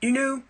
You know,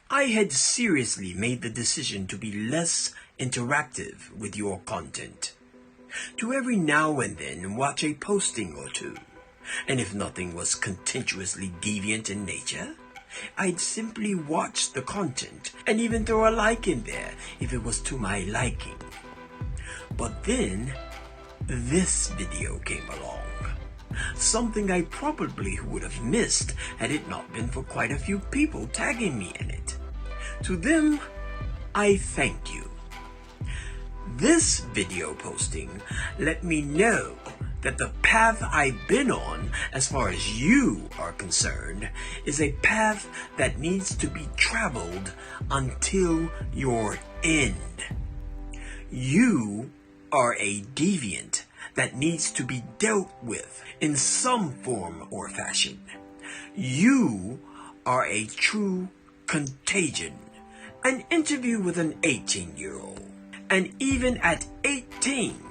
I had seriously made the decision to be less interactive with your content. To every now and then watch a posting or two. And if nothing was contemptuously deviant in nature, I'd simply watch the content and even throw a like in there if it was to my liking. But then, this video came along. Something I probably would have missed had it not been for quite a few people tagging me in it. To them, I thank you. This video posting let me know that the path I've been on, as far as you are concerned, is a path that needs to be traveled until your end. You are a deviant that needs to be dealt with in some form or fashion. You are a true contagion. An interview with an 18-year-old. And even at 18,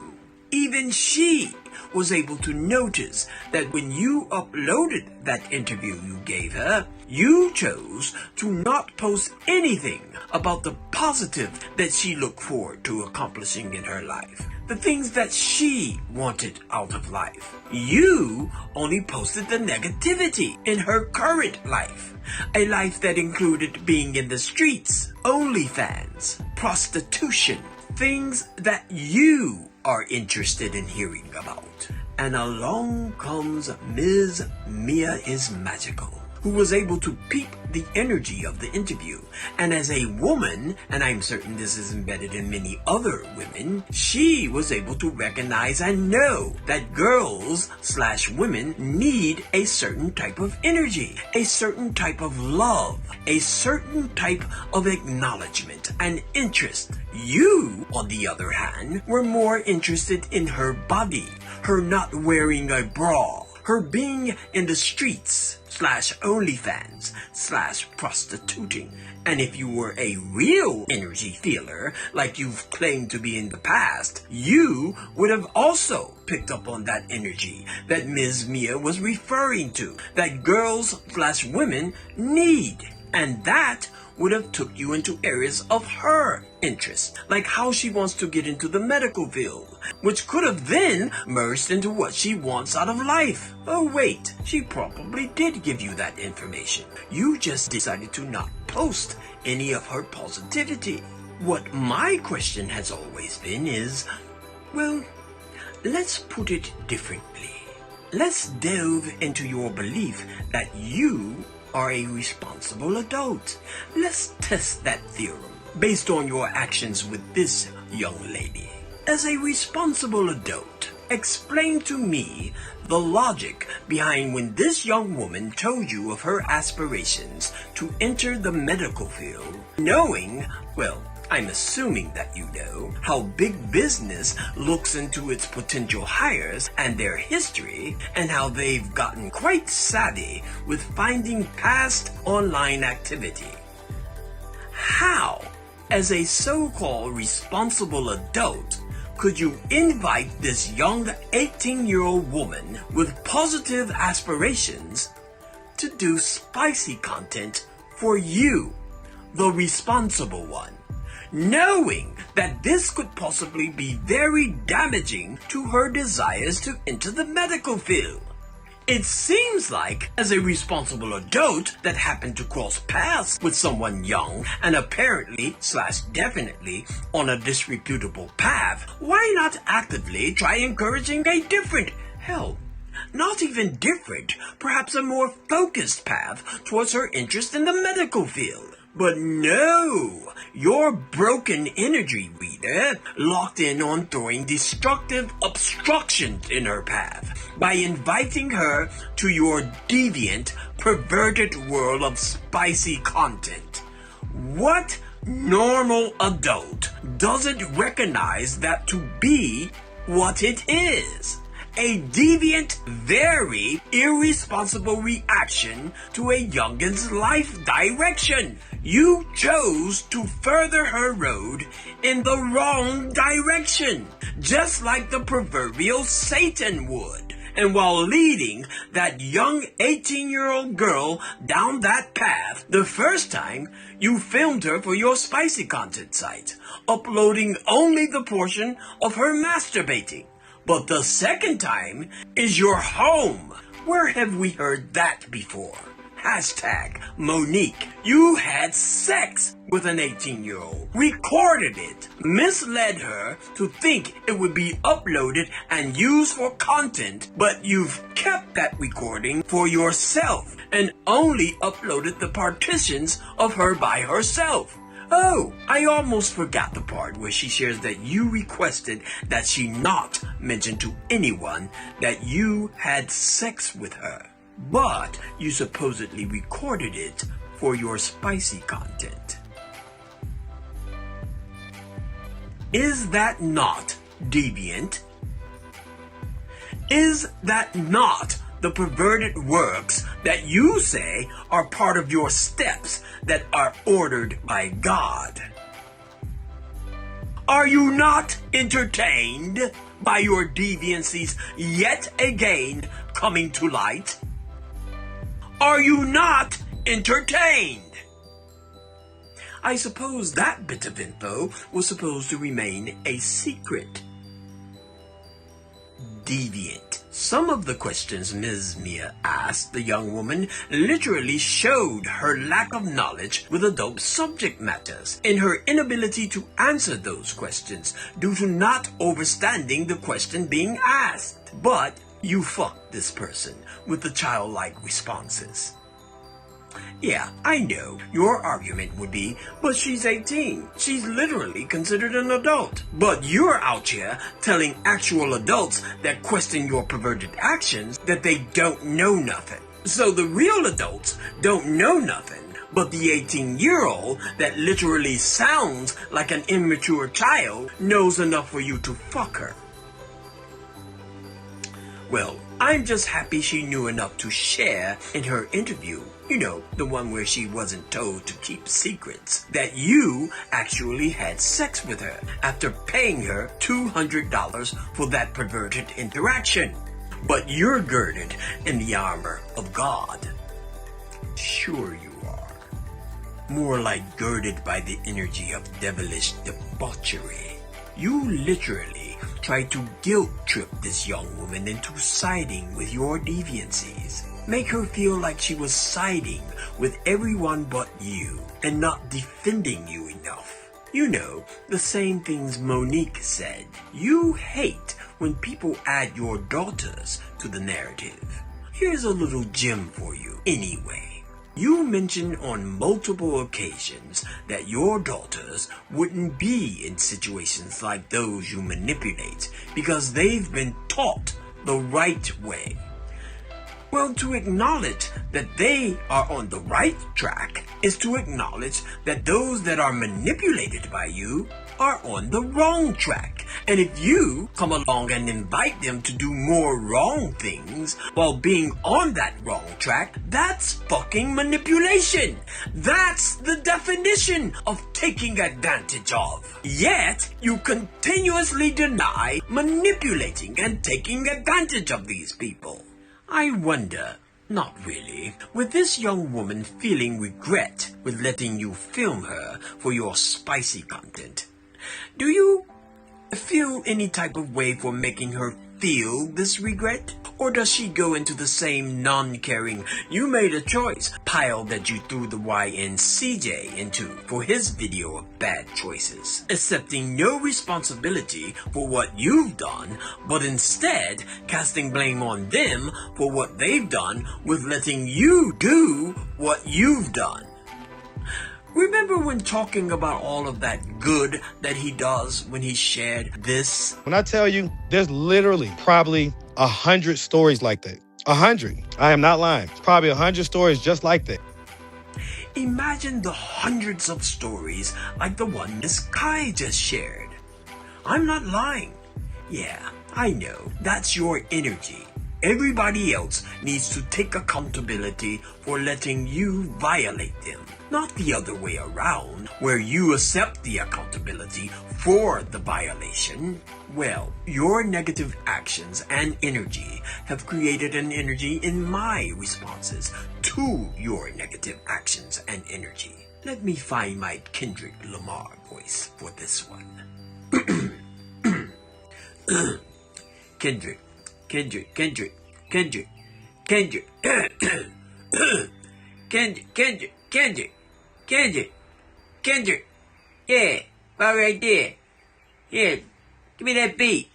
even she was able to notice that when you uploaded that interview you gave her, you chose to not post anything about the positive that she looked forward to accomplishing in her life. The things that she wanted out of life. You only posted the negativity in her current life. A life that included being in the streets, OnlyFans, prostitution, things that you are interested in hearing about. And along comes Ms. Mia is Magical, who was able to peep the energy of the interview. And as a woman, and I'm certain this is embedded in many other women, she was able to recognize and know that girls/women need a certain type of energy, a certain type of love, a certain type of acknowledgement and interest. You, on the other hand, were more interested in her body, her not wearing a bra, her being in the streets/OnlyFans/prostituting. And if you were a real energy feeler, like you've claimed to be in the past, you would have also picked up on that energy that Ms. Mia was referring to, that girls/women need. And that would have took you into areas of her interest, like how she wants to get into the medical field, which could have then merged into what she wants out of life. Oh wait, she probably did give you that information. You just decided to not post any of her positivity. What my question has always been is, well, let's put it differently. Let's delve into your belief that you are a responsible adult. Let's test that theorem based on your actions with this young lady. As a responsible adult, explain to me the logic behind when this young woman told you of her aspirations to enter the medical field, knowing, well, I'm assuming that you know how big business looks into its potential hires and their history, and how they've gotten quite savvy with finding past online activity. How, as a so-called responsible adult, could you invite this young 18-year-old woman with positive aspirations to do spicy content for you, the responsible one, knowing that this could possibly be very damaging to her desires to enter the medical field? It seems like, as a responsible adult that happened to cross paths with someone young and apparently/definitely on a disreputable path, why not actively try encouraging a different, hell, not even different, perhaps a more focused path towards her interest in the medical field? But no, your broken energy reader locked in on throwing destructive obstructions in her path by inviting her to your deviant, perverted world of spicy content. What normal adult doesn't recognize that to be what it is? A deviant, very irresponsible reaction to a youngin's life direction. You chose to further her road in the wrong direction, just like the proverbial Satan would. And while leading that young 18-year-old girl down that path, the first time you filmed her for your spicy content site, uploading only the portion of her masturbating. But the second time is your home. Where have we heard that before? Hashtag Monique. You had sex with an 18-year-old, recorded it, misled her to think it would be uploaded and used for content, but you've kept that recording for yourself and only uploaded the partitions of her by herself. Oh, I almost forgot the part where she shares that you requested that she not mention to anyone that you had sex with her, but you supposedly recorded it for your spicy content. Is that not deviant? Is that not the perverted works that you say are part of your steps that are ordered by God? Are you not entertained by your deviancies yet again coming to light? Are you not entertained? I suppose that bit of info was supposed to remain a secret. Deviant. Some of the questions Ms. Mia asked the young woman literally showed her lack of knowledge with adult subject matters and her inability to answer those questions due to not understanding the question being asked. But you fucked this person with the childlike responses. Yeah, I know. Your argument would be, but she's 18. She's literally considered an adult. But you're out here telling actual adults that question your perverted actions that they don't know nothing. So the real adults don't know nothing, but the 18-year-old that literally sounds like an immature child knows enough for you to fuck her. Well, I'm just happy she knew enough to share in her interview. You know, the one where she wasn't told to keep secrets, that you actually had sex with her after paying her $200 for that perverted interaction. But you're girded in the armor of God. Sure you are. More like girded by the energy of devilish debauchery. You literally tried to guilt trip this young woman into siding with your deviancies. Make her feel like she was siding with everyone but you and not defending you enough. You know, the same things Monique said. You hate when people add your daughters to the narrative. Here's a little gem for you anyway. You mentioned on multiple occasions that your daughters wouldn't be in situations like those you manipulate because they've been taught the right way. Well, to acknowledge that they are on the right track is to acknowledge that those that are manipulated by you are on the wrong track. And if you come along and invite them to do more wrong things while being on that wrong track, that's fucking manipulation. That's the definition of taking advantage of. Yet, you continuously deny manipulating and taking advantage of these people. I wonder, not really, with this young woman feeling regret with letting you film her for your spicy content. Do you feel any type of way for making her feel this regret? Or does she go into the same non-caring, you made a choice pile that you threw the YNCJ into for his video of bad choices, accepting no responsibility for what you've done, but instead casting blame on them for what they've done with letting you do what you've done? Remember when talking about all of that good that he does when he shared this? When I tell you, there's literally probably 100 stories like that. 100. I am not lying. It's probably 100 stories just like that. Imagine the hundreds of stories like the one Miss Kai just shared. I'm not lying. Yeah, I know. That's your energy. Everybody else needs to take accountability for letting you violate them. not the other way around, where you accept the accountability for the violation. Well, your negative actions and energy have created an energy in my responses to your negative actions and energy. Let me find my Kendrick Lamar voice for this one. Kendrick, Kendrick, Kendrick, Kendrick, Kendrick, Kendrick, Kendrick, Kendrick, Kendrick, Kendrick, yeah, about right there. Yeah, give me that beat.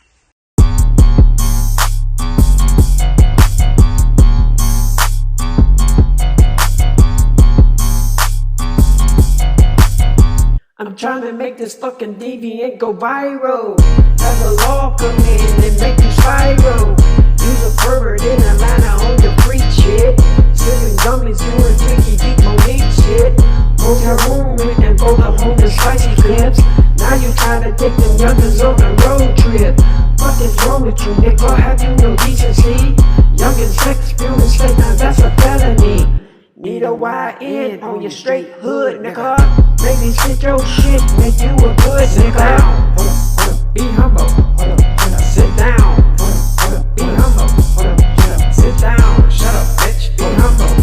I'm trying to make this fucking Deviant go viral. Have the law come in and make you spiral. Use a pervert in Atlanta on your freak shit. Sipping gummies, doing freaky deep Monique shit. Motel room and go to home to spicy clips. Now you try to take them youngers on a road trip. What is wrong with you, nigga? Have you no decency? Youngin' sex, spewing straight, now that's a felony. Need a YN on your straight hood, nigga. Maybe spit your shit, make you a good nigga. Hold up, be humble. Hold up, sit down. Hold up, be humble. Hold up, sit down. Shut up, bitch. Be humble.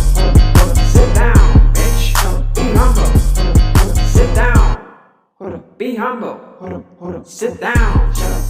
Hold up, sit down, bitch. Be humble. Hold up, sit down. Hold up, be humble. Hold up, sit down. Shut up.